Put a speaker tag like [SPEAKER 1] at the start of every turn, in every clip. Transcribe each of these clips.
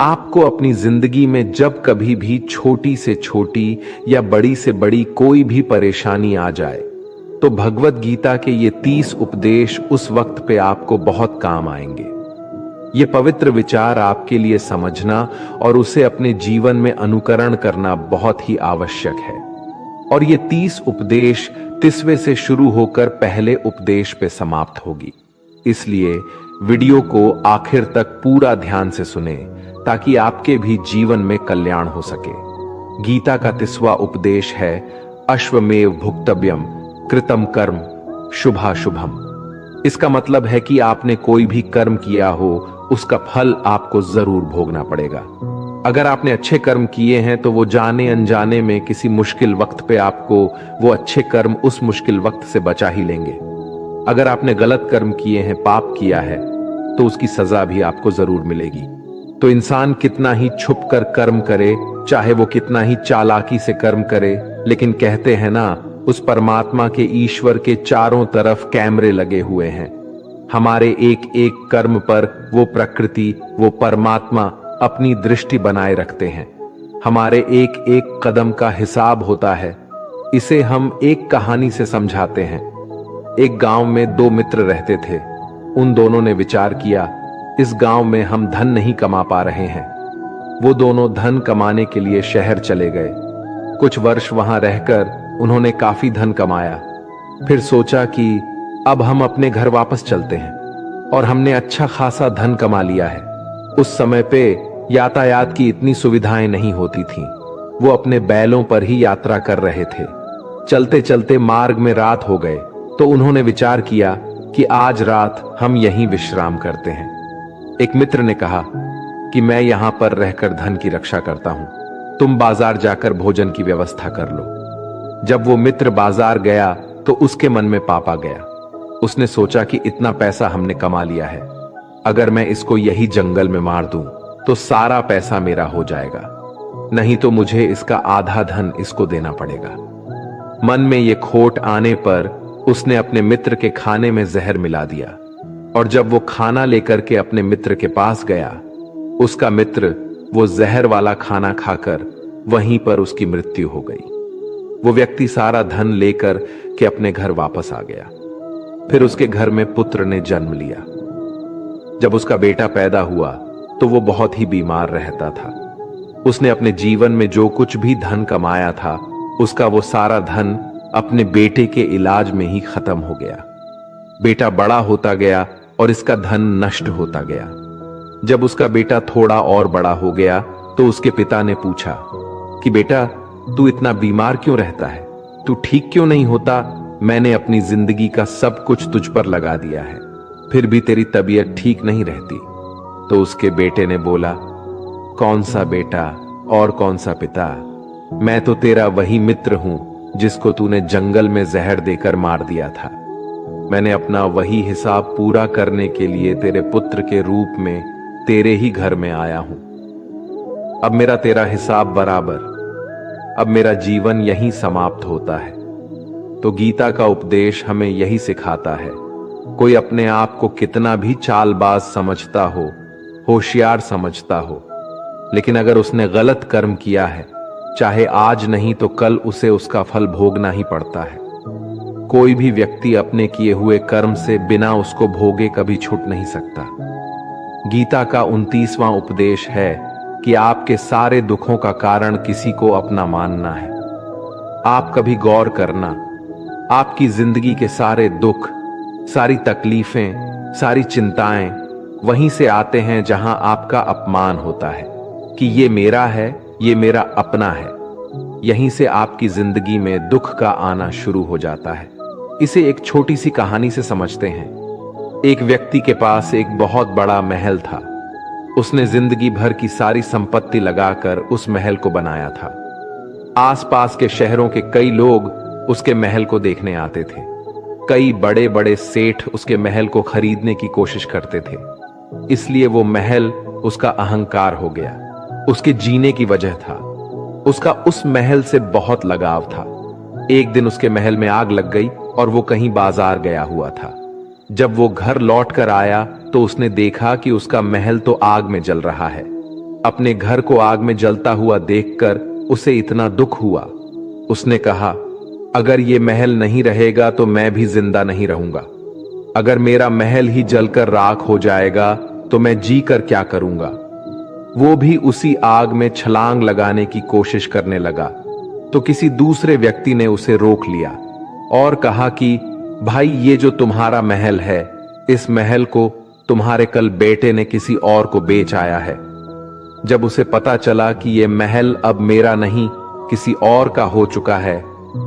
[SPEAKER 1] आपको अपनी जिंदगी में जब कभी भी छोटी से छोटी या बड़ी से बड़ी कोई भी परेशानी आ जाए तो भगवत गीता के ये 30 उपदेश उस वक्त पे आपको बहुत काम आएंगे। ये पवित्र विचार आपके लिए समझना और उसे अपने जीवन में अनुकरण करना बहुत ही आवश्यक है। और ये 30 उपदेश 30वें से शुरू होकर पहले उपदेश पे समाप्त होगी। इसलिए वीडियो को आखिर तक पूरा ध्यान से सुने ताकि आपके भी जीवन में कल्याण हो सके। गीता का 30वां उपदेश है अश्वमेव भुक्तव्यम कृतम कर्म शुभाशुभम। इसका मतलब है कि आपने कोई भी कर्म किया हो उसका फल आपको जरूर भोगना पड़ेगा। अगर आपने अच्छे कर्म किए हैं तो वो जाने अनजाने में किसी मुश्किल वक्त पे आपको वो अच्छे कर्म उस मुश्किल वक्त से बचा ही लेंगे। अगर आपने गलत कर्म किए हैं, पाप किया है, तो उसकी सजा भी आपको जरूर मिलेगी। तो इंसान कितना ही छुप कर कर्म करे, चाहे वो कितना ही चालाकी से कर्म करे, लेकिन कहते हैं ना, उस परमात्मा के ईश्वर के चारों तरफ कैमरे लगे हुए हैं। हमारे एक एक कर्म पर वो प्रकृति, वो परमात्मा अपनी दृष्टि बनाए रखते हैं। हमारे एक एक कदम का हिसाब होता है। इसे हम एक कहानी से समझाते हैं। एक गांव में 2 मित्र रहते थे। उन दोनों ने विचार किया, इस गांव में हम धन नहीं कमा पा रहे हैं। वो दोनों धन कमाने के लिए शहर चले गए। कुछ वर्ष वहां रहकर उन्होंने काफी धन कमाया। फिर सोचा कि अब हम अपने घर वापस चलते हैं, और हमने अच्छा खासा धन कमा लिया है। उस समय पे यातायात की इतनी सुविधाएं नहीं होती थीं। वो अपने बैलों पर ही यात्रा कर रहे थे। चलते चलते मार्ग में रात हो गए तो उन्होंने विचार किया कि आज रात हम यहीं विश्राम करते हैं। एक मित्र ने कहा कि मैं यहां पर रहकर धन की रक्षा करता हूं, तुम बाजार जाकर भोजन की व्यवस्था कर लो। जब वो मित्र बाजार गया तो उसके मन में पाप आ गया। उसने सोचा कि इतना पैसा हमने कमा लिया है, अगर मैं इसको यही जंगल में मार दूं तो सारा पैसा मेरा हो जाएगा, नहीं तो मुझे इसका आधा धन इसको देना पड़ेगा। मन में ये खोट आने पर उसने अपने मित्र के खाने में जहर मिला दिया, और जब वो खाना लेकर के अपने मित्र के पास गया, उसका मित्र वो जहर वाला खाना खाकर वहीं पर उसकी मृत्यु हो गई। वो व्यक्ति सारा धन लेकर के अपने घर वापस आ गया। फिर उसके घर में पुत्र ने जन्म लिया। जब उसका बेटा पैदा हुआ तो वो बहुत ही बीमार रहता था। उसने अपने जीवन में जो कुछ भी धन कमाया था उसका वो सारा धन अपने बेटे के इलाज में ही खत्म हो गया। बेटा बड़ा होता गया और इसका धन नष्ट होता गया। जब उसका बेटा थोड़ा और बड़ा हो गया तो उसके पिता ने पूछा कि बेटा, तू इतना बीमार क्यों रहता है? तू ठीक क्यों नहीं होता? मैंने अपनी जिंदगी का सब कुछ तुझ पर लगा दिया है, फिर भी तेरी तबीयत ठीक नहीं रहती। तो उसके बेटे ने बोला, कौन सा बेटा और कौन सा पिता? मैं तो तेरा वही मित्र हूं जिसको तूने जंगल में जहर देकर मार दिया था। मैंने अपना वही हिसाब पूरा करने के लिए तेरे पुत्र के रूप में तेरे ही घर में आया हूं। अब मेरा तेरा हिसाब बराबर। अब मेरा जीवन यहीं समाप्त होता है। तो गीता का उपदेश हमें यही सिखाता है, कोई अपने आप को कितना भी चालबाज समझता हो, होशियार समझता हो, लेकिन अगर उसने गलत कर्म किया है, चाहे आज नहीं तो कल उसे उसका फल भोगना ही पड़ता है। कोई भी व्यक्ति अपने किए हुए कर्म से बिना उसको भोगे कभी छूट नहीं सकता। गीता का 29वां उपदेश है कि आपके सारे दुखों का कारण किसी को अपना मानना है। आप कभी गौर करना, आपकी जिंदगी के सारे दुख, सारी तकलीफें, सारी चिंताएं वहीं से आते हैं जहां आपका अपमान होता है कि ये मेरा है, ये मेरा अपना है। यहीं से आपकी जिंदगी में दुख का आना शुरू हो जाता है। इसे एक छोटी सी कहानी से समझते हैं। एक व्यक्ति के पास एक बहुत बड़ा महल था। उसने जिंदगी भर की सारी संपत्ति लगाकर उस महल को बनाया था। आसपास के शहरों के कई लोग उसके महल को देखने आते थे। कई बड़े बड़े सेठ उसके महल को खरीदने की कोशिश करते थे। इसलिए वो महल उसका अहंकार हो गया, उसके जीने की वजह था। उसका उस महल से बहुत लगाव था। एक दिन उसके महल में आग लग गई और वो कहीं बाजार गया हुआ था। जब वो घर लौट कर आया तो उसने देखा कि उसका महल तो आग में जल रहा है। अपने घर को आग में जलता हुआ देखकर उसे इतना दुख हुआ। उसने कहा, अगर ये महल नहीं रहेगा तो मैं भी जिंदा नहीं रहूंगा। अगर मेरा महल ही जलकर राख हो जाएगा तो मैं जी कर क्या करूंगा। वो भी उसी आग में छलांग लगाने की कोशिश करने लगा तो किसी दूसरे व्यक्ति ने उसे रोक लिया और कहा कि भाई, ये जो तुम्हारा महल है, इस महल को तुम्हारे कल बेटे ने किसी और को बेच आया है। जब उसे पता चला कि यह महल अब मेरा नहीं किसी और का हो चुका है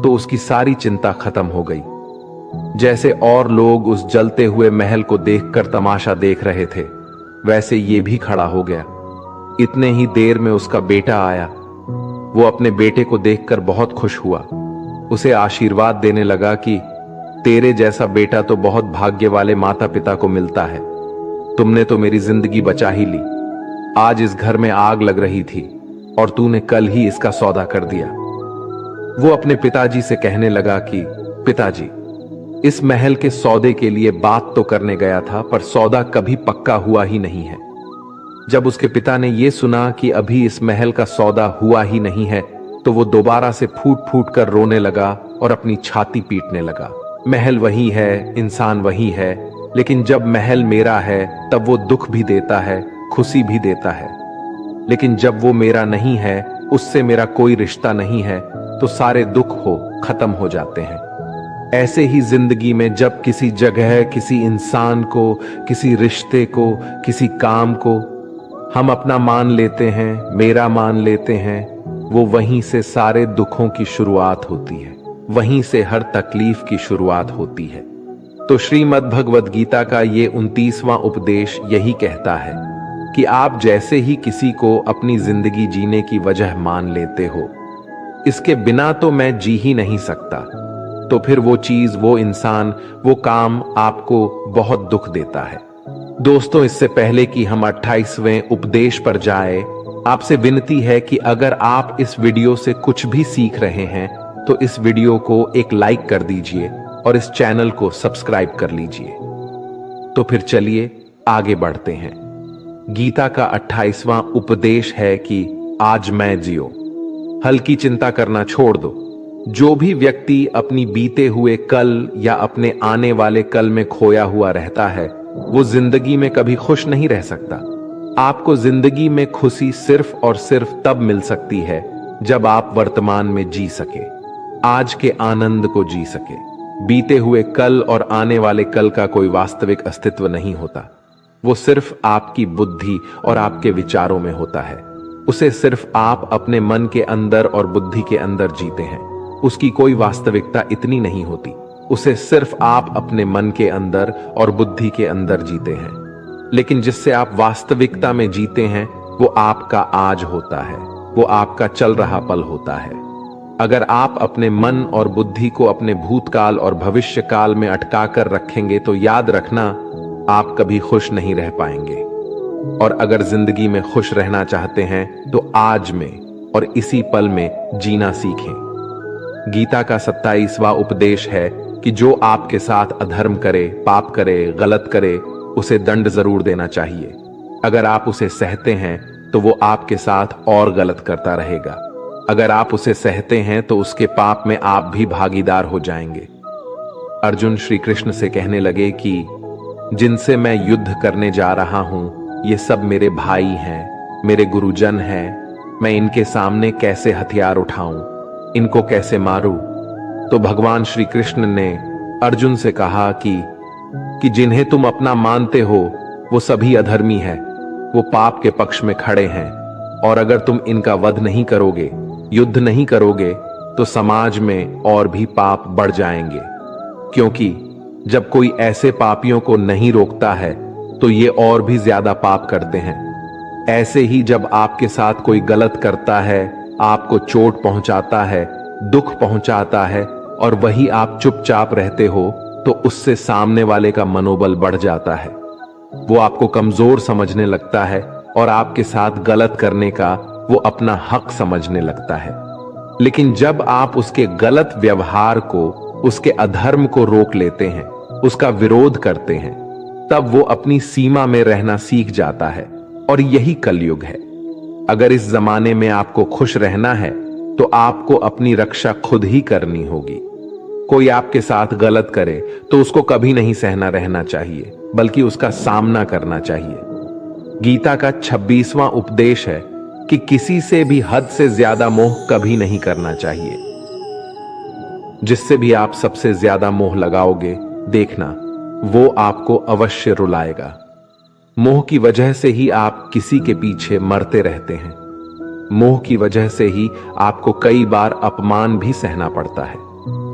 [SPEAKER 1] तो उसकी सारी चिंता खत्म हो गई। जैसे और लोग उस जलते हुए महल को देखकर तमाशा देख रहे थे, वैसे ये भी खड़ा हो गया। इतने ही देर में उसका बेटा आया। वो अपने बेटे को देखकर बहुत खुश हुआ। उसे आशीर्वाद देने लगा कि तेरे जैसा बेटा तो बहुत भाग्य वाले माता पिता को मिलता है। तुमने तो मेरी जिंदगी बचा ही ली। आज इस घर में आग लग रही थी और तूने कल ही इसका सौदा कर दिया। वो अपने पिताजी से कहने लगा कि पिताजी, इस महल के सौदे के लिए बात तो करने गया था, पर सौदा कभी पक्का हुआ ही नहीं है। जब उसके पिता ने यह सुना कि अभी इस महल का सौदा हुआ ही नहीं है तो वो दोबारा से फूट फूट कर रोने लगा और अपनी छाती पीटने लगा। महल वही है, इंसान वही है, लेकिन जब महल मेरा है तब वो दुख भी देता है, खुशी भी देता है। लेकिन जब वो मेरा नहीं है, उससे मेरा कोई रिश्ता नहीं है, तो सारे दुख खत्म हो जाते हैं। ऐसे ही जिंदगी में जब किसी जगह, किसी इंसान को, किसी रिश्ते को, किसी काम को हम अपना मान लेते हैं, मेरा मान लेते हैं, वो वहीं से सारे दुखों की शुरुआत होती है, वहीं से हर तकलीफ की शुरुआत होती है। तो श्रीमद् भगवद गीता का ये 29वां उपदेश यही कहता है कि आप जैसे ही किसी को अपनी जिंदगी जीने की वजह मान लेते हो, इसके बिना तो मैं जी ही नहीं सकता, तो फिर वो चीज, वो इंसान, वो काम आपको बहुत दुख देता है। दोस्तों, इससे पहले कि हम 28वें उपदेश पर जाए, आपसे विनती है कि अगर आप इस वीडियो से कुछ भी सीख रहे हैं तो इस वीडियो को एक लाइक कर दीजिए और इस चैनल को सब्सक्राइब कर लीजिए। तो फिर चलिए आगे बढ़ते हैं। गीता का 28वां उपदेश है कि आज मैं जियो। हल्की चिंता करना छोड़ दो। जो भी व्यक्ति अपनी बीते हुए कल या अपने आने वाले कल में खोया हुआ रहता है, वो जिंदगी में कभी खुश नहीं रह सकता। आपको जिंदगी में खुशी सिर्फ और सिर्फ तब मिल सकती है जब आप वर्तमान में जी सके, आज के आनंद को जी सके। बीते हुए कल और आने वाले कल का कोई वास्तविक अस्तित्व नहीं होता। वो सिर्फ आपकी बुद्धि और आपके विचारों में होता है। उसे सिर्फ आप अपने मन के अंदर और बुद्धि के अंदर जीते हैं। उसकी कोई वास्तविकता इतनी नहीं होती। उसे सिर्फ आप अपने मन के अंदर और बुद्धि के अंदर जीते हैं। लेकिन जिससे आप वास्तविकता में जीते हैं, वो आपका आज होता है, वो आपका चल रहा पल होता है। अगर आप अपने मन और बुद्धि को अपने भूतकाल और भविष्य काल में अटका कर रखेंगे तो याद रखना, आप कभी खुश नहीं रह पाएंगे। और अगर जिंदगी में खुश रहना चाहते हैं तो आज में और इसी पल में जीना सीखें। गीता का 27वां उपदेश है कि जो आपके साथ अधर्म करे, पाप करे, गलत करे, उसे दंड जरूर देना चाहिए। अगर आप उसे सहते हैं तो वो आपके साथ और गलत करता रहेगा। अगर आप उसे सहते हैं तो उसके पाप में आप भी भागीदार हो जाएंगे। अर्जुन श्री कृष्ण से कहने लगे कि जिनसे मैं युद्ध करने जा रहा हूं, ये सब मेरे भाई हैं, मेरे गुरुजन हैं। मैं इनके सामने कैसे हथियार उठाऊं, इनको कैसे मारूं? तो भगवान श्री कृष्ण ने अर्जुन से कहा कि जिन्हें तुम अपना मानते हो वो सभी अधर्मी है, वो पाप के पक्ष में खड़े हैं। और अगर तुम इनका वध नहीं करोगे, युद्ध नहीं करोगे, तो समाज में और भी पाप बढ़ जाएंगे। क्योंकि जब कोई ऐसे पापियों को नहीं रोकता है तो ये और भी ज्यादा पाप करते हैं। ऐसे ही जब आपके साथ कोई गलत करता है, आपको चोट पहुंचाता है, दुख पहुंचाता है, और वही आप चुपचाप रहते हो, तो उससे सामने वाले का मनोबल बढ़ जाता है। वो आपको कमजोर समझने लगता है और आपके साथ गलत करने का वो अपना हक समझने लगता है। लेकिन जब आप उसके गलत व्यवहार को, उसके अधर्म को रोक लेते हैं, उसका विरोध करते हैं, तब वो अपनी सीमा में रहना सीख जाता है। और यही कलयुग है। अगर इस जमाने में आपको खुश रहना है तो आपको अपनी रक्षा खुद ही करनी होगी। कोई आपके साथ गलत करे तो उसको कभी नहीं सहना रहना चाहिए, बल्कि उसका सामना करना चाहिए। गीता का 26वां उपदेश है कि किसी से भी हद से ज्यादा मोह कभी नहीं करना चाहिए। जिससे भी आप सबसे ज्यादा मोह लगाओगे, देखना वो आपको अवश्य रुलाएगा। मोह की वजह से ही आप किसी के पीछे मरते रहते हैं। मोह की वजह से ही आपको कई बार अपमान भी सहना पड़ता है,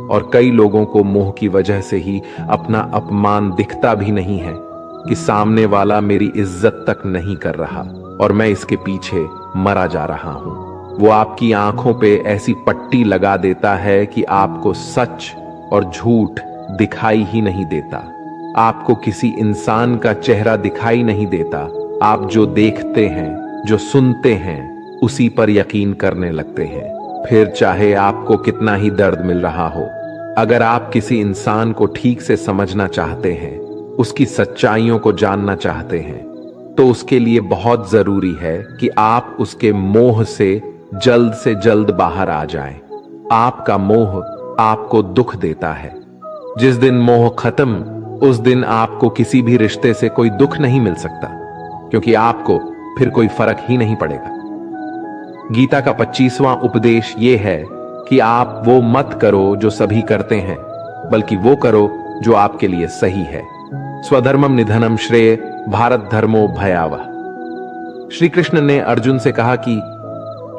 [SPEAKER 1] और कई लोगों को मोह की वजह से ही अपना अपमान दिखता भी नहीं है कि सामने वाला मेरी इज्जत तक नहीं कर रहा और मैं इसके पीछे मरा जा रहा हूं। वो आपकी आंखों पे ऐसी पट्टी लगा देता है कि आपको सच और झूठ दिखाई ही नहीं देता। आपको किसी इंसान का चेहरा दिखाई नहीं देता। आप जो देखते हैं, जो सुनते हैं, उसी पर यकीन करने लगते हैं, फिर चाहे आपको कितना ही दर्द मिल रहा हो। अगर आप किसी इंसान को ठीक से समझना चाहते हैं, उसकी सच्चाइयों को जानना चाहते हैं, तो उसके लिए बहुत जरूरी है कि आप उसके मोह से जल्द बाहर आ जाएं। आपका मोह आपको दुख देता है। जिस दिन मोह खत्म, उस दिन आपको किसी भी रिश्ते से कोई दुख नहीं मिल सकता, क्योंकि आपको फिर कोई फर्क ही नहीं पड़ेगा। गीता का 25वां उपदेश यह है कि आप वो मत करो जो सभी करते हैं, बल्कि वो करो जो आपके लिए सही है। स्वधर्मम निधनम श्रेय भारत धर्मो भयावह। श्री कृष्ण ने अर्जुन से कहा कि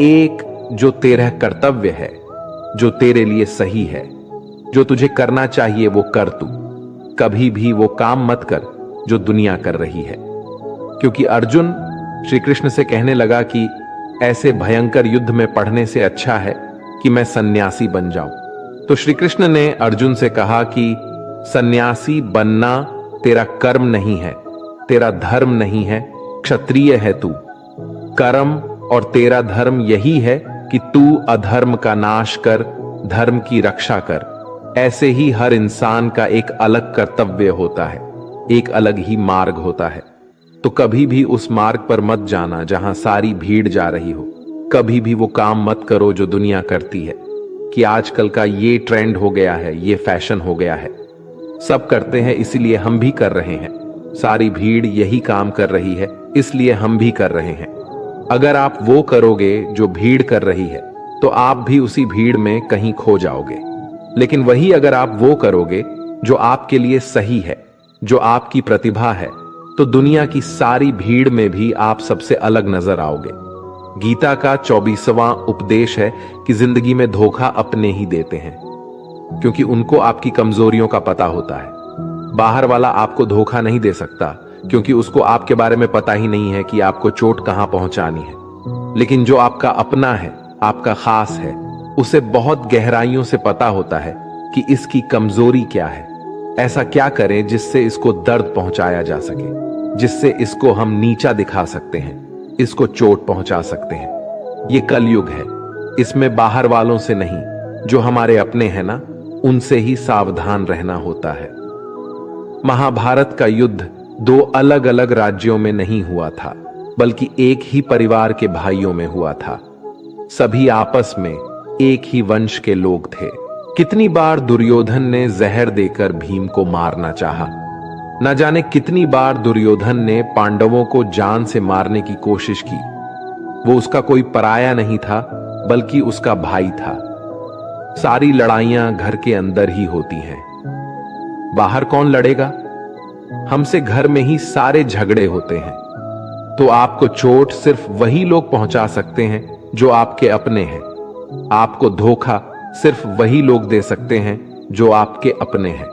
[SPEAKER 1] एक जो तेरा कर्तव्य है, जो तेरे लिए सही है, जो तुझे करना चाहिए वो कर तू। कभी भी वो काम मत कर जो दुनिया कर रही है। क्योंकि अर्जुन श्री कृष्ण से कहने लगा कि ऐसे भयंकर युद्ध में पढ़ने से अच्छा है कि मैं सन्यासी बन जाऊं। तो श्री कृष्ण ने अर्जुन से कहा कि सन्यासी बनना तेरा कर्म नहीं है, तेरा धर्म नहीं है, क्षत्रिय है तू। कर्म और तेरा धर्म यही है कि तू अधर्म का नाश कर, धर्म की रक्षा कर। ऐसे ही हर इंसान का एक अलग कर्तव्य होता है, एक अलग ही मार्ग होता है। तो कभी भी उस मार्ग पर मत जाना जहां सारी भीड़ जा रही हो। कभी भी वो काम मत करो जो दुनिया करती है, कि आजकल का ये ट्रेंड हो गया है, ये फैशन हो गया है, सब करते हैं इसलिए हम भी कर रहे हैं। सारी भीड़ यही काम कर रही है इसलिए हम भी कर रहे हैं। अगर आप वो करोगे जो भीड़ कर रही है तो आप भी उसी भीड़ में कहीं खो जाओगे। लेकिन वही अगर आप वो करोगे जो आपके लिए सही है, जो आपकी प्रतिभा है, तो दुनिया की सारी भीड़ में भी आप सबसे अलग नजर आओगे। गीता का 24वां उपदेश है कि जिंदगी में धोखा अपने ही देते हैं, क्योंकि उनको आपकी कमजोरियों का पता होता है। बाहर वाला आपको धोखा नहीं दे सकता, क्योंकि उसको आपके बारे में पता ही नहीं है कि आपको चोट कहां पहुंचानी है। लेकिन जो आपका अपना है, आपका खास है, उसे बहुत गहराइयों से पता होता है कि इसकी कमजोरी क्या है। ऐसा क्या करें जिससे इसको दर्द पहुंचाया जा सके, जिससे इसको हम नीचा दिखा सकते हैं, इसको चोट पहुंचा सकते हैं। ये कलयुग है, इसमें बाहर वालों से नहीं, जो हमारे अपने हैं ना, उनसे ही सावधान रहना होता है। महाभारत का युद्ध दो अलग अलग राज्यों में नहीं हुआ था, बल्कि एक ही परिवार के भाइयों में हुआ था। सभी आपस में एक ही वंश के लोग थे। कितनी बार दुर्योधन ने जहर देकर भीम को मारना चाहा। न जाने कितनी बार दुर्योधन ने पांडवों को जान से मारने की कोशिश की। वो उसका कोई पराया नहीं था, बल्कि उसका भाई था। सारी लड़ाइयां घर के अंदर ही होती हैं। बाहर कौन लड़ेगा? हमसे घर में ही सारे झगड़े होते हैं। तो आपको चोट सिर्फ वही लोग पहुंचा सकते हैं जो आपके अपने हैं। आपको धोखा सिर्फ वही लोग दे सकते हैं जो आपके अपने हैं।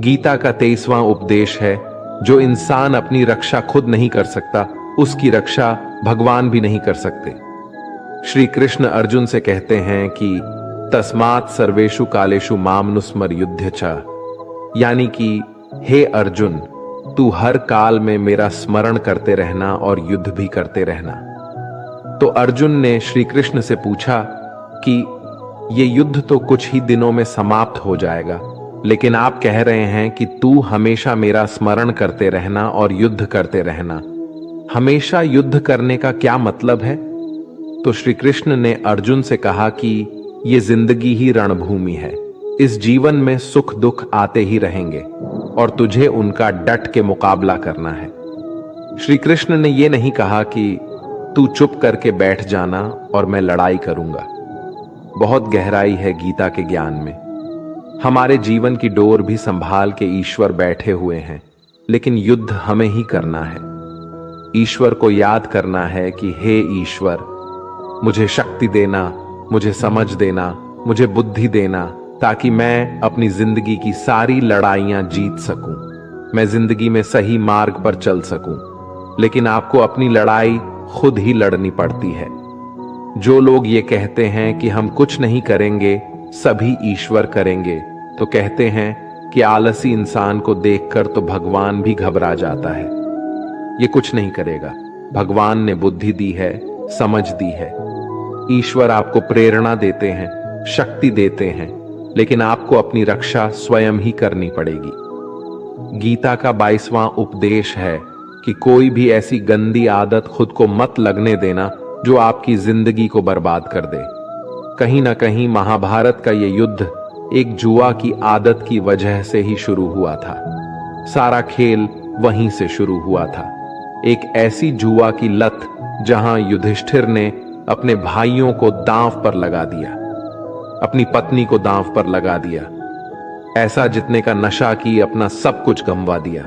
[SPEAKER 1] गीता का 23वां उपदेश है, जो इंसान अपनी रक्षा खुद नहीं कर सकता, उसकी रक्षा भगवान भी नहीं कर सकते। श्री कृष्ण अर्जुन से कहते हैं कि तस्मात् सर्वेषु कालेषु मामनुस्मर युध्य च, यानी कि हे अर्जुन, तू हर काल में मेरा स्मरण करते रहना और युद्ध भी करते रहना। तो अर्जुन ने श्री कृष्ण से पूछा कि ये युद्ध तो कुछ ही दिनों में समाप्त हो जाएगा, लेकिन आप कह रहे हैं कि तू हमेशा मेरा स्मरण करते रहना और युद्ध करते रहना। हमेशा युद्ध करने का क्या मतलब है? तो श्री कृष्ण ने अर्जुन से कहा कि ये जिंदगी ही रणभूमि है। इस जीवन में सुख दुख आते ही रहेंगे और तुझे उनका डट के मुकाबला करना है। श्री कृष्ण ने यह नहीं कहा कि तू चुप करके बैठ जाना और मैं लड़ाई करूंगा। बहुत गहराई है गीता के ज्ञान में। हमारे जीवन की डोर भी संभाल के ईश्वर बैठे हुए हैं, लेकिन युद्ध हमें ही करना है। ईश्वर को याद करना है कि हे ईश्वर, मुझे शक्ति देना, मुझे समझ देना, मुझे बुद्धि देना, ताकि मैं अपनी जिंदगी की सारी लड़ाइयां जीत सकूं, मैं जिंदगी में सही मार्ग पर चल सकूं। लेकिन आपको अपनी लड़ाई खुद ही लड़नी पड़ती है। जो लोग ये कहते हैं कि हम कुछ नहीं करेंगे, सभी ईश्वर करेंगे, तो कहते हैं कि आलसी इंसान को देखकर तो भगवान भी घबरा जाता है। ये कुछ नहीं करेगा। भगवान ने बुद्धि दी है, समझ दी है। ईश्वर आपको प्रेरणा देते हैं, शक्ति देते हैं, लेकिन आपको अपनी रक्षा स्वयं ही करनी पड़ेगी। गीता का 22वां उपदेश है कि कोई भी ऐसी गंदी आदत खुद को मत लगने देना जो आपकी जिंदगी को बर्बाद कर दे। कहीं ना कहीं महाभारत का यह युद्ध एक जुआ की आदत की वजह से ही शुरू हुआ था। सारा खेल वहीं से शुरू हुआ था। एक ऐसी जुआ की लत जहां युधिष्ठिर ने अपने भाइयों को दांव पर लगा दिया, अपनी पत्नी को दांव पर लगा दिया, ऐसा जितने का नशा की अपना सब कुछ गंवा दिया।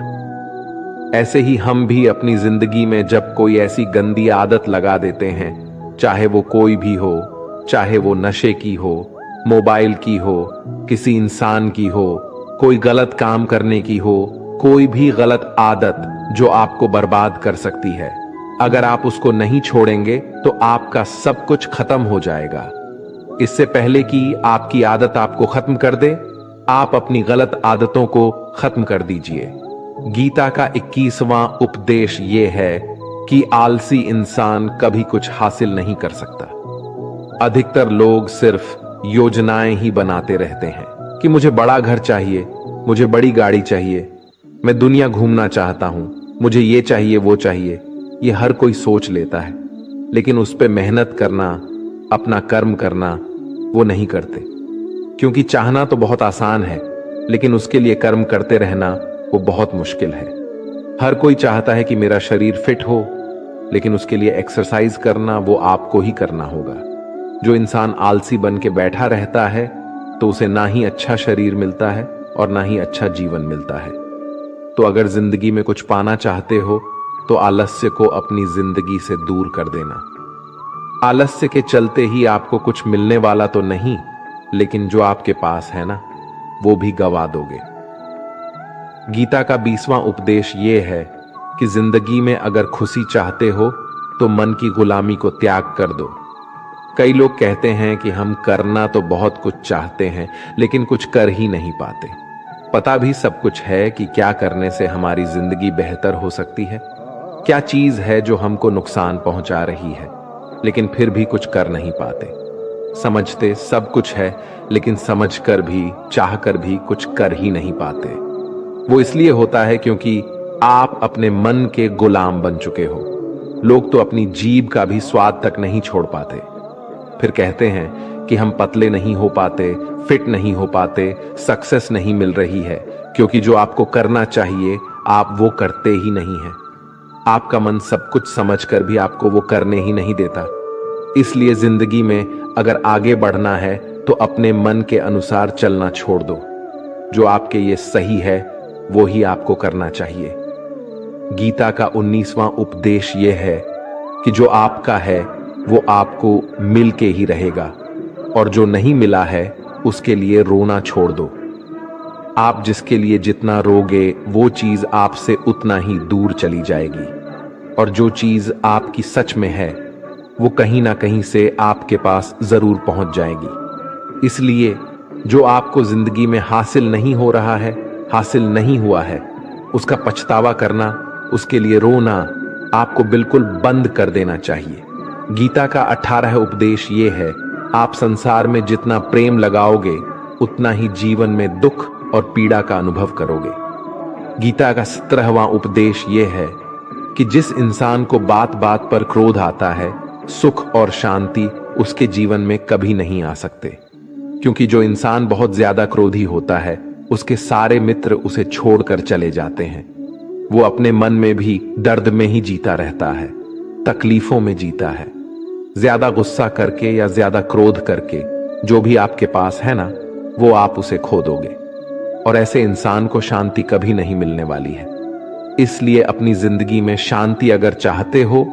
[SPEAKER 1] ऐसे ही हम भी अपनी जिंदगी में जब कोई ऐसी गंदी आदत लगा देते हैं, चाहे वो कोई भी हो, चाहे वो नशे की हो, मोबाइल की हो, किसी इंसान की हो, कोई गलत काम करने की हो, कोई भी गलत आदत जो आपको बर्बाद कर सकती है, अगर आप उसको नहीं छोड़ेंगे तो आपका सब कुछ खत्म हो जाएगा। इससे पहले कि आपकी आदत आपको खत्म कर दे, आप अपनी गलत आदतों को खत्म कर दीजिए। गीता का 21वां उपदेश यह है कि आलसी इंसान कभी कुछ हासिल नहीं कर सकता। अधिकतर लोग सिर्फ योजनाएं ही बनाते रहते हैं कि मुझे बड़ा घर चाहिए, मुझे बड़ी गाड़ी चाहिए, मैं दुनिया घूमना चाहता हूं, मुझे ये चाहिए वो चाहिए। ये हर कोई सोच लेता है, लेकिन उस पे मेहनत करना, अपना कर्म करना वो नहीं करते। क्योंकि चाहना तो बहुत आसान है, लेकिन उसके लिए कर्म करते रहना वो बहुत मुश्किल है। हर कोई चाहता है कि मेरा शरीर फिट हो, लेकिन उसके लिए एक्सरसाइज करना वो आपको ही करना होगा। जो इंसान आलसी बन के बैठा रहता है तो उसे ना ही अच्छा शरीर मिलता है और ना ही अच्छा जीवन मिलता है। तो अगर जिंदगी में कुछ पाना चाहते हो तो आलस्य को अपनी जिंदगी से दूर कर देना। आलस्य के चलते ही आपको कुछ मिलने वाला तो नहीं, लेकिन जो आपके पास है ना, वो भी गवा दोगे। गीता का 20वां उपदेश ये है कि जिंदगी में अगर खुशी चाहते हो तो मन की गुलामी को त्याग कर दो। कई लोग कहते हैं कि हम करना तो बहुत कुछ चाहते हैं, लेकिन कुछ कर ही नहीं पाते। पता भी सब कुछ है कि क्या करने से हमारी जिंदगी बेहतर हो सकती है, क्या चीज है जो हमको नुकसान पहुंचा रही है, लेकिन फिर भी कुछ कर नहीं पाते। समझते सब कुछ है, लेकिन समझकर भी, चाहकर भी कुछ कर ही नहीं पाते। वो इसलिए होता है क्योंकि आप अपने मन के गुलाम बन चुके हो। लोग तो अपनी जीभ का भी स्वाद तक नहीं छोड़ पाते। फिर कहते हैं कि हम पतले नहीं हो पाते, फिट नहीं हो पाते, सक्सेस नहीं मिल रही है, क्योंकि जो आपको करना चाहिए आप वो करते ही नहीं हैं। आपका मन सब कुछ समझकर भी आपको वो करने ही नहीं देता। इसलिए जिंदगी में अगर आगे बढ़ना है तो अपने मन के अनुसार चलना छोड़ दो। जो आपके ये सही है वो ही आपको करना चाहिए। गीता का 19वां उपदेश ये है कि जो आपका है वो आपको मिल के ही रहेगा, और जो नहीं मिला है उसके लिए रोना छोड़ दो। आप जिसके लिए जितना रोगे वो चीज आपसे उतना ही दूर चली जाएगी, और जो चीज आपकी सच में है वो कहीं ना कहीं से आपके पास जरूर पहुंच जाएगी। इसलिए जो आपको जिंदगी में हासिल नहीं हो रहा है, हासिल नहीं हुआ है, उसका पछतावा करना, उसके लिए रोना आपको बिल्कुल बंद कर देना चाहिए। गीता का 18 उपदेश ये है, आप संसार में जितना प्रेम लगाओगे उतना ही जीवन में दुख और पीड़ा का अनुभव करोगे। गीता का 17वां उपदेश यह है कि जिस इंसान को बात बात पर क्रोध आता है, सुख और शांति उसके जीवन में कभी नहीं आ सकते, क्योंकि जो इंसान बहुत ज्यादा क्रोधी होता है उसके सारे मित्र उसे छोड़कर चले जाते हैं। वो अपने मन में भी दर्द में ही जीता रहता है, तकलीफों में जीता है। ज्यादा गुस्सा करके या ज्यादा क्रोध करके जो भी आपके पास है ना, वो आप उसे खो दोगे, और ऐसे इंसान को शांति कभी नहीं मिलने वाली है। इसलिए अपनी जिंदगी में शांति अगर चाहते हो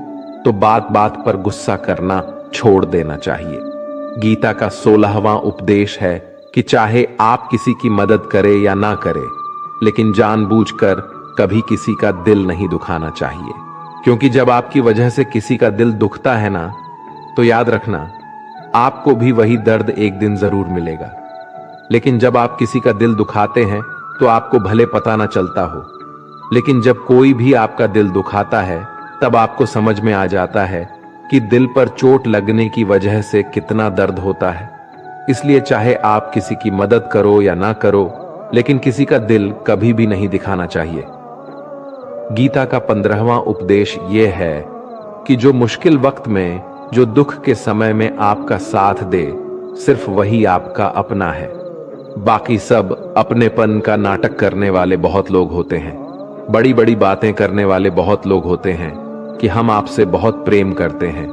[SPEAKER 1] तो बात बात पर गुस्सा करना छोड़ देना चाहिए। गीता का 16वां उपदेश है कि चाहे आप किसी की मदद करें या ना करें, लेकिन जानबूझकर कभी किसी का दिल नहीं दुखाना चाहिए, क्योंकि जब आपकी वजह से किसी का दिल दुखता है ना, तो याद रखना आपको भी वही दर्द एक दिन जरूर मिलेगा। लेकिन जब आप किसी का दिल दुखाते हैं तो आपको भले पता ना चलता हो, लेकिन जब कोई भी आपका दिल दुखाता है तब आपको समझ में आ जाता है कि दिल पर चोट लगने की वजह से कितना दर्द होता है। इसलिए चाहे आप किसी की मदद करो या ना करो, लेकिन किसी का दिल कभी भी नहीं दिखाना चाहिए। गीता का 15वां उपदेश यह है कि जो मुश्किल वक्त में, जो दुख के समय में आपका साथ दे, सिर्फ वही आपका अपना है। बाकी सब अपनेपन का नाटक करने वाले बहुत लोग होते हैं, बड़ी बड़ी बातें करने वाले बहुत लोग होते हैं कि हम आपसे बहुत प्रेम करते हैं।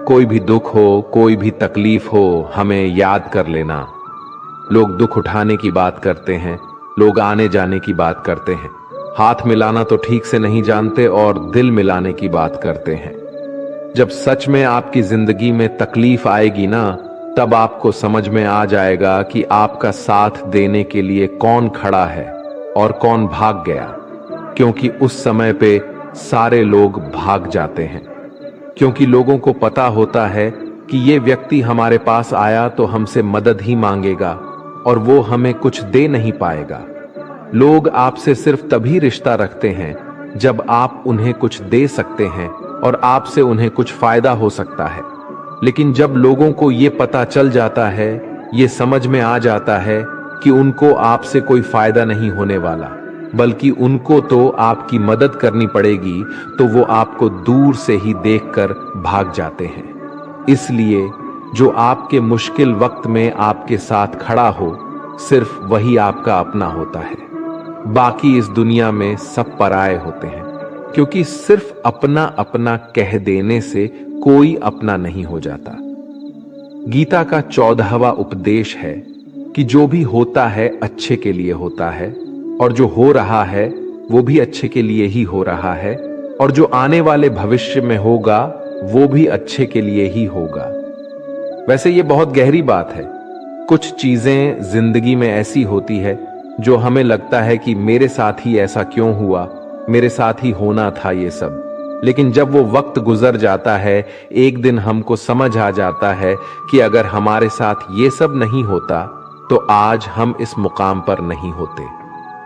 [SPEAKER 1] कोई भी दुख हो, कोई भी तकलीफ हो, हमें याद कर लेना। लोग दुख उठाने की बात करते हैं, लोग आने जाने की बात करते हैं, हाथ मिलाना तो ठीक से नहीं जानते और दिल मिलाने की बात करते हैं। जब सच में आपकी जिंदगी में तकलीफ आएगी ना, तब आपको समझ में आ जाएगा कि आपका साथ देने के लिए कौन खड़ा है और कौन भाग गया, क्योंकि उस समय पे सारे लोग भाग जाते हैं, क्योंकि लोगों को पता होता है कि ये व्यक्ति हमारे पास आया तो हमसे मदद ही मांगेगा और वो हमें कुछ दे नहीं पाएगा। लोग आपसे सिर्फ तभी रिश्ता रखते हैं जब आप उन्हें कुछ दे सकते हैं और आपसे उन्हें कुछ फायदा हो सकता है। लेकिन जब लोगों को ये पता चल जाता है, ये समझ में आ जाता है कि उनको आपसे कोई फायदा नहीं होने वाला, बल्कि उनको तो आपकी मदद करनी पड़ेगी, तो वो आपको दूर से ही देखकर भाग जाते हैं। इसलिए जो आपके मुश्किल वक्त में आपके साथ खड़ा हो, सिर्फ वही आपका अपना होता है। बाकी इस दुनिया में सब पराये होते हैं, क्योंकि सिर्फ अपना अपना कह देने से कोई अपना नहीं हो जाता। गीता का 14वां उपदेश है कि जो भी होता है अच्छे के लिए होता है, और जो हो रहा है वो भी अच्छे के लिए ही हो रहा है, और जो आने वाले भविष्य में होगा वो भी अच्छे के लिए ही होगा। वैसे ये बहुत गहरी बात है। कुछ चीजें जिंदगी में ऐसी होती है जो हमें लगता है कि मेरे साथ ही ऐसा क्यों हुआ, मेरे साथ ही होना था ये सब। लेकिन जब वो वक्त गुजर जाता है, एक दिन हमको समझ आ जाता है कि अगर हमारे साथ ये सब नहीं होता तो आज हम इस मुकाम पर नहीं होते।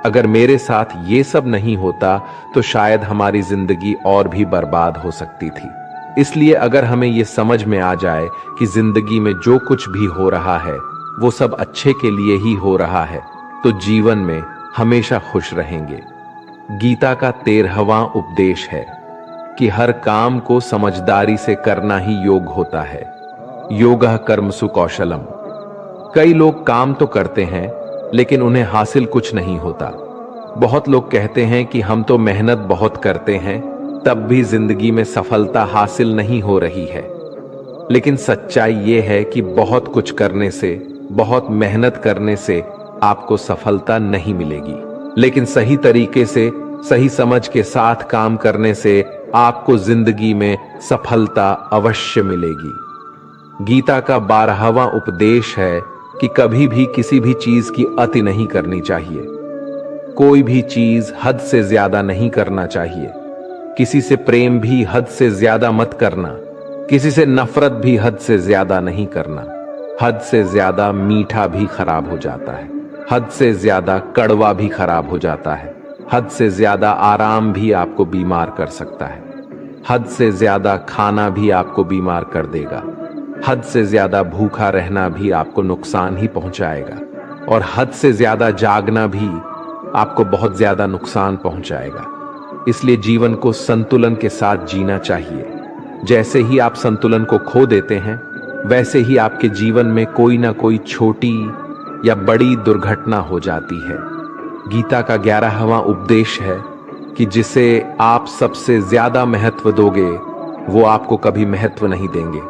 [SPEAKER 1] अगर मेरे साथ ये सब नहीं होता तो शायद हमारी जिंदगी और भी बर्बाद हो सकती थी। इसलिए अगर हमें ये समझ में आ जाए कि जिंदगी में जो कुछ भी हो रहा है वो सब अच्छे के लिए ही हो रहा है, तो जीवन में हमेशा खुश रहेंगे। गीता का 13वां उपदेश है कि हर काम को समझदारी से करना ही योग होता है। योगः कर्मसु कौशलम। कई लोग काम तो करते हैं लेकिन उन्हें हासिल कुछ नहीं होता। बहुत लोग कहते हैं कि हम तो मेहनत बहुत करते हैं, तब भी जिंदगी में सफलता हासिल नहीं हो रही है। लेकिन सच्चाई ये है कि बहुत कुछ करने से, बहुत मेहनत करने से आपको सफलता नहीं मिलेगी, लेकिन सही तरीके से, सही समझ के साथ काम करने से आपको जिंदगी में सफलता अवश्य मिलेगी। गीता का 12वां उपदेश है कि कभी भी किसी भी चीज की अति नहीं करनी चाहिए। कोई भी चीज हद से ज्यादा नहीं करना चाहिए। किसी से प्रेम भी हद से ज्यादा मत करना, किसी से नफरत भी हद से ज्यादा नहीं करना। हद से ज्यादा मीठा भी खराब हो जाता है, हद से ज्यादा कड़वा भी खराब हो जाता है, हद से ज्यादा आराम भी आपको बीमार कर सकता है, हद से ज्यादा खाना भी आपको बीमार कर देगा, हद से ज्यादा भूखा रहना भी आपको नुकसान ही पहुंचाएगा। और हद से ज्यादा जागना भी आपको बहुत ज्यादा नुकसान पहुंचाएगा। इसलिए जीवन को संतुलन के साथ जीना चाहिए। जैसे ही आप संतुलन को खो देते हैं, वैसे ही आपके जीवन में कोई ना कोई छोटी या बड़ी दुर्घटना हो जाती है। गीता का 11वां उपदेश है कि जिसे आप सबसे ज्यादा महत्व दोगे, वो आपको कभी महत्व नहीं देंगे।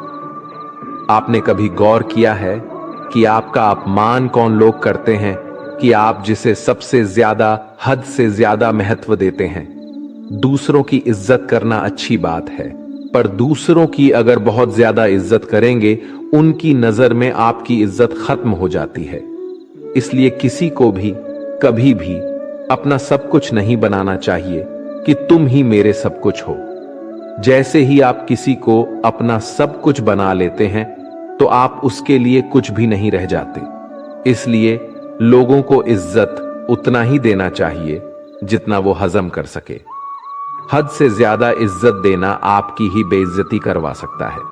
[SPEAKER 1] आपने कभी गौर किया है कि आपका अपमान कौन लोग करते हैं कि आप जिसे सबसे ज्यादा, हद से ज्यादा महत्व देते हैं? दूसरों की इज्जत करना अच्छी बात है, पर दूसरों की अगर बहुत ज्यादा इज्जत करेंगे, उनकी नजर में आपकी इज्जत खत्म हो जाती है। इसलिए किसी को भी कभी भी अपना सब कुछ नहीं बनाना चाहिए कि तुम ही मेरे सब कुछ हो। जैसे ही आप किसी को अपना सब कुछ बना लेते हैं, तो आप उसके लिए कुछ भी नहीं रह जाते। इसलिए लोगों को इज्जत उतना ही देना चाहिए जितना वो हजम कर सके। हद से ज्यादा इज्जत देना आपकी ही बेइज्जती करवा सकता है।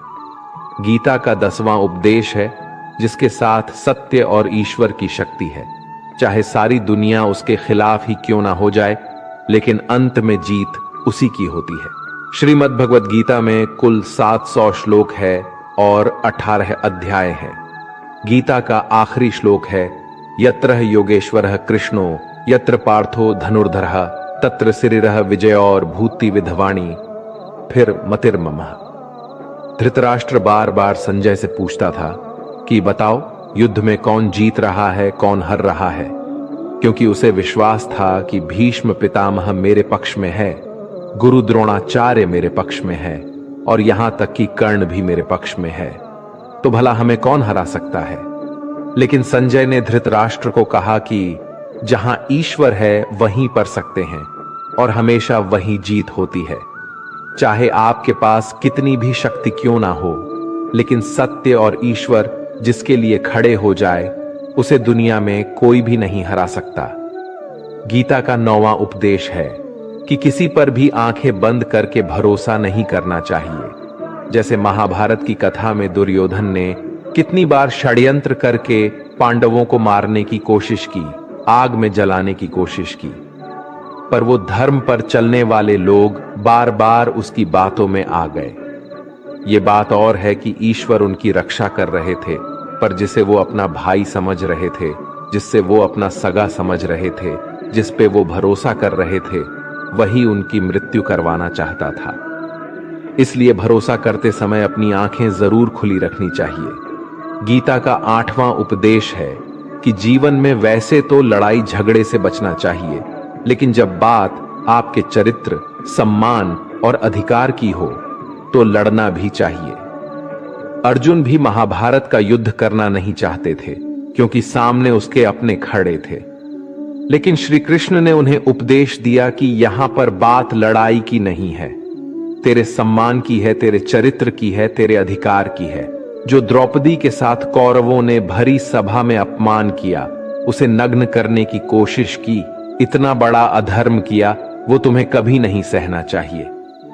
[SPEAKER 1] गीता का 10वां उपदेश है जिसके साथ सत्य और ईश्वर की शक्ति है। चाहे सारी दुनिया उसके खिलाफ ही क्यों ना हो जाए, लेकिन अंत में जीत उसी की होती है। श्रीमद् भगवद गीता में कुल 700 श्लोक है और 18 अध्याय हैं। गीता का आखिरी श्लोक है, यत्र योगेश्वरः कृष्णो यत्र पार्थो धनुर्धरः तत्र सिरिरः विजयोर भूति विधवाणी फिर मतिर्ममः। धृतराष्ट्र बार बार संजय से पूछता था कि बताओ, युद्ध में कौन जीत रहा है, कौन हार रहा है, क्योंकि उसे विश्वास था कि भीष्म पितामह मेरे पक्ष में है, गुरु द्रोणाचार्य मेरे पक्ष में है और यहां तक कि कर्ण भी मेरे पक्ष में है, तो भला हमें कौन हरा सकता है। लेकिन संजय ने धृतराष्ट्र को कहा कि जहां ईश्वर है वहीं पर सकते हैं और हमेशा वहीं जीत होती है। चाहे आपके पास कितनी भी शक्ति क्यों ना हो, लेकिन सत्य और ईश्वर जिसके लिए खड़े हो जाए, उसे दुनिया में कोई भी नहीं हरा सकता। गीता का 9वां उपदेश है कि किसी पर भी आंखें बंद करके भरोसा नहीं करना चाहिए। जैसे महाभारत की कथा में दुर्योधन ने कितनी बार षड्यंत्र करके पांडवों को मारने की कोशिश की, आग में जलाने की कोशिश की, पर वो धर्म पर चलने वाले लोग बार बार उसकी बातों में आ गए। ये बात और है कि ईश्वर उनकी रक्षा कर रहे थे, पर जिसे वो अपना भाई समझ रहे थे, जिससे वो अपना सगा समझ रहे थे, जिस पे वो भरोसा कर रहे थे, वही उनकी मृत्यु करवाना चाहता था। इसलिए भरोसा करते समय अपनी आंखें जरूर खुली रखनी चाहिए। गीता का 8वां उपदेश है कि जीवन में वैसे तो लड़ाई झगड़े से बचना चाहिए, लेकिन जब बात आपके चरित्र, सम्मान और अधिकार की हो, तो लड़ना भी चाहिए। अर्जुन भी महाभारत का युद्ध करना नहीं चाहते थे, क्योंकि सामने उसके अपने खड़े थे। लेकिन श्री कृष्ण ने उन्हें उपदेश दिया कि यहां पर बात लड़ाई की नहीं है, तेरे सम्मान की है, तेरे चरित्र की है, तेरे अधिकार की है। जो द्रौपदी के साथ कौरवों ने भरी सभा में अपमान किया, उसे नग्न करने की कोशिश की, इतना बड़ा अधर्म किया, वो तुम्हें कभी नहीं सहना चाहिए।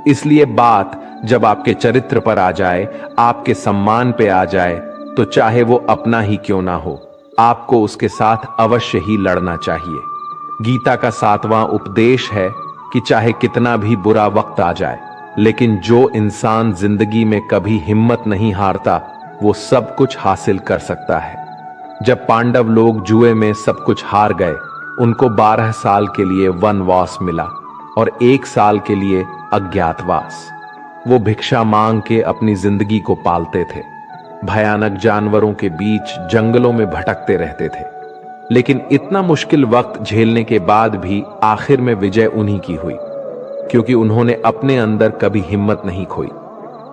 [SPEAKER 1] इसलिए बात जब आपके चरित्र पर आ जाए, आपके सम्मान पे आ जाए, तो चाहे वो अपना ही क्यों ना हो, आपको उसके साथ अवश्य ही लड़ना चाहिए। गीता का 7वां उपदेश है कि चाहे कितना भी बुरा वक्त आ जाए, लेकिन जो इंसान जिंदगी में कभी हिम्मत नहीं हारता, वो सब कुछ हासिल कर सकता है। जब पांडव लोग जुए में सब कुछ हार गए, उनको 12 साल के लिए वनवास मिला और 1 साल के लिए अज्ञातवास। वो भिक्षा मांग के अपनी जिंदगी को पालते थे, भयानक जानवरों के बीच जंगलों में भटकते रहते थे। लेकिन इतना मुश्किल वक्त झेलने के बाद भी आखिर में विजय उन्हीं की हुई, क्योंकि उन्होंने अपने अंदर कभी हिम्मत नहीं खोई।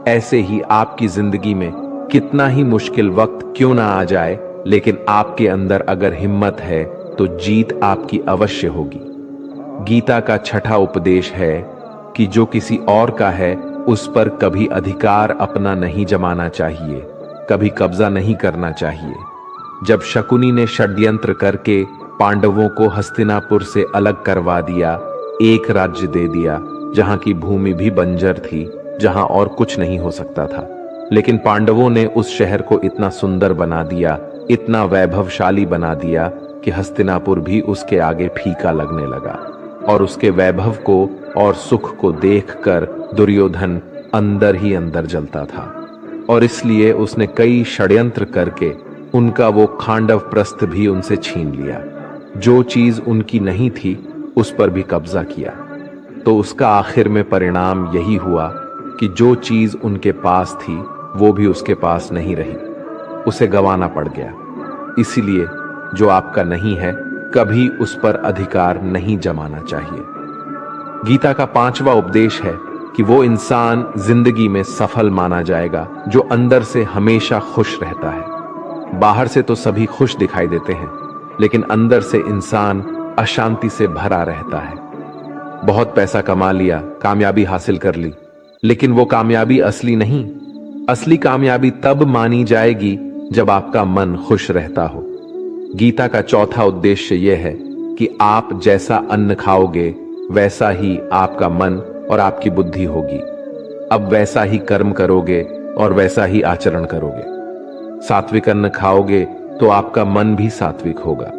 [SPEAKER 1] ऐसे ही आपकी जिंदगी में कितना ही मुश्किल वक्त क्यों ना आ जाए, लेकिन आपके अंदर अगर हिम्मत है तो जीत आपकी अवश्य होगी। गीता का 6ठा उपदेश है कि जो किसी और का है, उस पर कभी अधिकार अपना नहीं जमाना चाहिए, कभी कब्जा नहीं करना चाहिए। जब शकुनी ने षड्यंत्र करके पांडवों को हस्तिनापुर से अलग करवा दिया, एक राज्य दे दिया जहां की भूमि भी बंजर थी, जहां और कुछ नहीं हो सकता था, लेकिन पांडवों ने उस शहर को इतना सुंदर बना दिया, इतना वैभवशाली बना दिया कि हस्तिनापुर भी उसके आगे फीका लगने लगा, और उसके वैभव को और सुख को देखकर दुर्योधन अंदर ही अंदर जलता था, और इसलिए उसने कई षड्यंत्र करके उनका वो खांडव प्रस्थ भी उनसे छीन लिया। जो चीज उनकी नहीं थी उस पर भी कब्जा किया। तो उसका आखिर में परिणाम यही हुआ कि जो चीज उनके पास थी वो भी उसके पास नहीं रही, उसे गंवाना पड़ गया। इसीलिए जो आपका नहीं है कभी उस पर अधिकार नहीं जमाना चाहिए। गीता का 5वां उपदेश है कि वो इंसान जिंदगी में सफल माना जाएगा जो अंदर से हमेशा खुश रहता है। बाहर से तो सभी खुश दिखाई देते हैं, लेकिन अंदर से इंसान अशांति से भरा रहता है। बहुत पैसा कमा लिया, कामयाबी हासिल कर ली, लेकिन वो कामयाबी असली नहीं। असली कामयाबी तब मानी जाएगी जब आपका मन खुश रहता हो। गीता का 4था उद्देश्य यह है कि आप जैसा अन्न खाओगे वैसा ही आपका मन और आपकी बुद्धि होगी। अब वैसा ही कर्म करोगे और वैसा ही आचरण करोगे। सात्विक अन्न खाओगे तो आपका मन भी सात्विक होगा,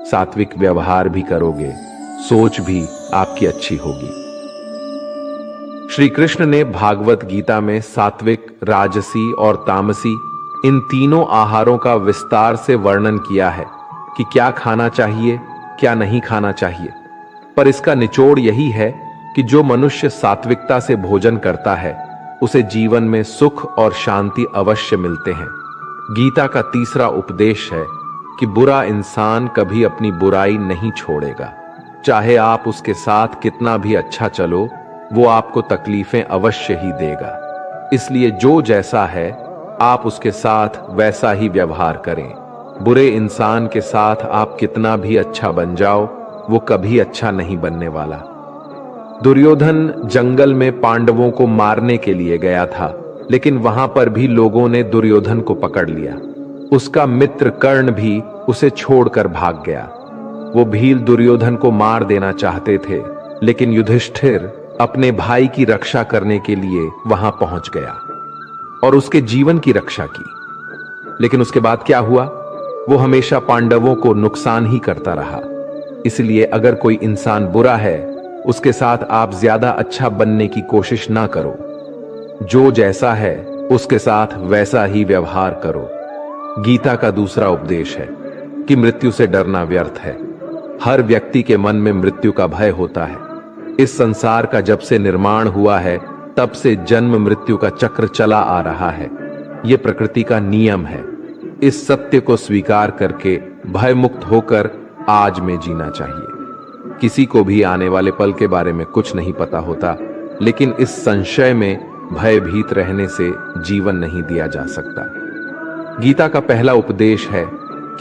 [SPEAKER 1] सात्विक व्यवहार भी करोगे, सोच भी आपकी अच्छी होगी। श्री कृष्ण ने भागवत गीता में सात्विक, राजसी और तामसी इन तीनों आहारों का विस्तार से वर्णन किया है कि क्या खाना चाहिए, क्या नहीं खाना चाहिए। पर इसका निचोड़ यही है कि जो मनुष्य सात्विकता से भोजन करता है उसे जीवन में सुख और शांति अवश्य मिलते हैं। गीता का 3रा उपदेश है कि बुरा इंसान कभी अपनी बुराई नहीं छोड़ेगा। चाहे आप उसके साथ कितना भी अच्छा चलो, वो आपको तकलीफें अवश्य ही देगा। इसलिए जो जैसा है आप उसके साथ वैसा ही व्यवहार करें। बुरे इंसान के साथ आप कितना भी अच्छा बन जाओ, वो कभी अच्छा नहीं बनने वाला। दुर्योधन जंगल में पांडवों को मारने के लिए गया था, लेकिन वहां पर भी लोगों ने दुर्योधन को पकड़ लिया। उसका मित्र कर्ण भी उसे छोड़कर भाग गया। वो भील दुर्योधन को मार देना चाहते थे, लेकिन युधिष्ठिर अपने भाई की रक्षा करने के लिए वहां पहुंच गया और उसके जीवन की रक्षा की। लेकिन उसके बाद क्या हुआ? वो हमेशा पांडवों को नुकसान ही करता रहा। इसलिए अगर कोई इंसान बुरा है, उसके साथ आप ज्यादा अच्छा बनने की कोशिश ना करो। जो जैसा है उसके साथ वैसा ही व्यवहार करो। गीता का 2रा उपदेश है कि मृत्यु से डरना व्यर्थ है। हर व्यक्ति के मन में मृत्यु का भय होता है। इस संसार का जब से निर्माण हुआ है तब से जन्म मृत्यु का चक्र चला आ रहा है। यह प्रकृति का नियम है। इस सत्य को स्वीकार करके भय मुक्त होकर आज में जीना चाहिए। किसी को भी आने वाले पल के बारे में कुछ नहीं पता होता, लेकिन इस संशय में भयभीत रहने से जीवन नहीं दिया जा सकता। गीता का पहला उपदेश है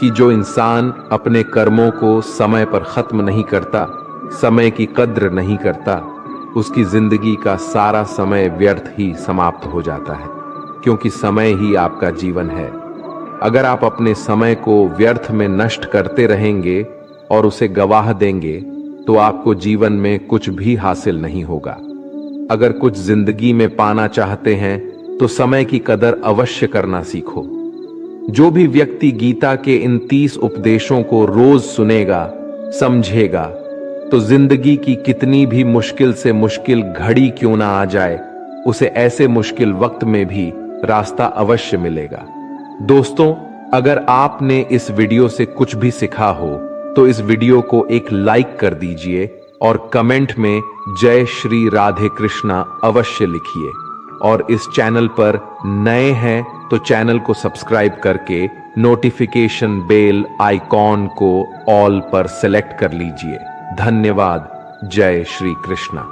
[SPEAKER 1] कि जो इंसान अपने कर्मों को समय पर खत्म नहीं करता, समय की कद्र नहीं करता, उसकी जिंदगी का सारा समय व्यर्थ ही समाप्त हो जाता है, क्योंकि समय ही आपका जीवन है। अगर आप अपने समय को व्यर्थ में नष्ट करते रहेंगे और उसे गवाह देंगे तो आपको जीवन में कुछ भी हासिल नहीं होगा। अगर कुछ जिंदगी में पाना चाहते हैं तो समय की कदर अवश्य करना सीखो। जो भी व्यक्ति गीता के इन 30 उपदेशों को रोज सुनेगा, समझेगा, तो जिंदगी की कितनी भी मुश्किल से मुश्किल घड़ी क्यों ना आ जाए, उसे ऐसे मुश्किल वक्त में भी रास्ता अवश्य मिलेगा। दोस्तों, अगर आपने इस वीडियो से कुछ भी सीखा हो तो इस वीडियो को एक लाइक कर दीजिए और कमेंट में जय श्री राधे कृष्णा अवश्य लिखिए। और इस चैनल पर नए हैं तो चैनल को सब्सक्राइब करके नोटिफिकेशन बेल आइकॉन को ऑल पर सेलेक्ट कर लीजिए। धन्यवाद। जय श्री कृष्णा।